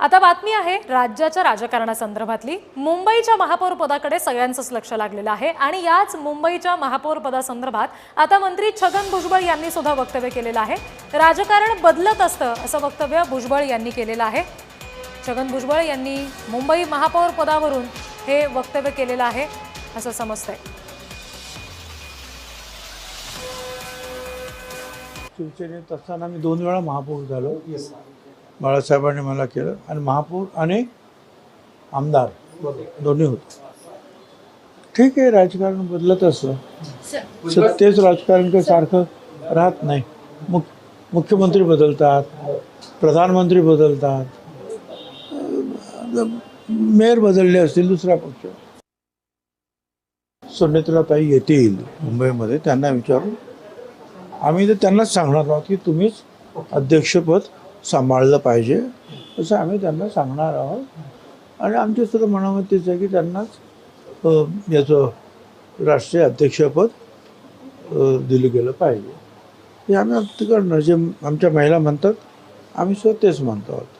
आता बातमी आहे राज्याच्या राजकारणासंदर्भातली। मुंबईच्या महापौर पदाकडे सगळ्यांचंच लक्ष लागलेलं आहे आणि याच मुंबईच्या महापौर पदासंदर्भात आता मंत्री छगन भुजबळ यांनी सुद्धा वक्तव्य केलेलं आहे। राजकारण बदलत असतं असं वक्तव्य भुजबळ यांनी केलेलं आहे। छगन भुजबळ यांनी मुंबई महापौर पदावरून हे वक्तव्य केलेलं आहे असं समजतंय। शिवसेनेत असताना मी 2 वेळा महापौर झालो। बाळासाहेबांनी मला केलं आणि महापौर आणि आमदार दोन्ही होते। ठीक आहे, राजकारण बदलत असतं, सत्तेच राजकारण काही सारखं राहत नाही। मुख्यमंत्री बदलतात, प्रधानमंत्री बदलतात, मेयर बदलले असतील, दुसरा पक्ष। सुनेत्राताई येतील मुंबईमध्ये, त्यांना विचारून आम्ही तर त्यांनाच सांगणार आहोत की तुम्हीच अध्यक्षपद सांभाळलं पाहिजे असं आम्ही त्यांना सांगणार आहोत। आणि आमच्या सुद्धा मनामध्ये तेच आहे की त्यांनाच याचं राष्ट्रीय अध्यक्षपद दिलं गेलं पाहिजे। हे आम्ही करणार, जे आमच्या महिला म्हणतात आम्ही सुद्धा तेच म्हणतो आहोत।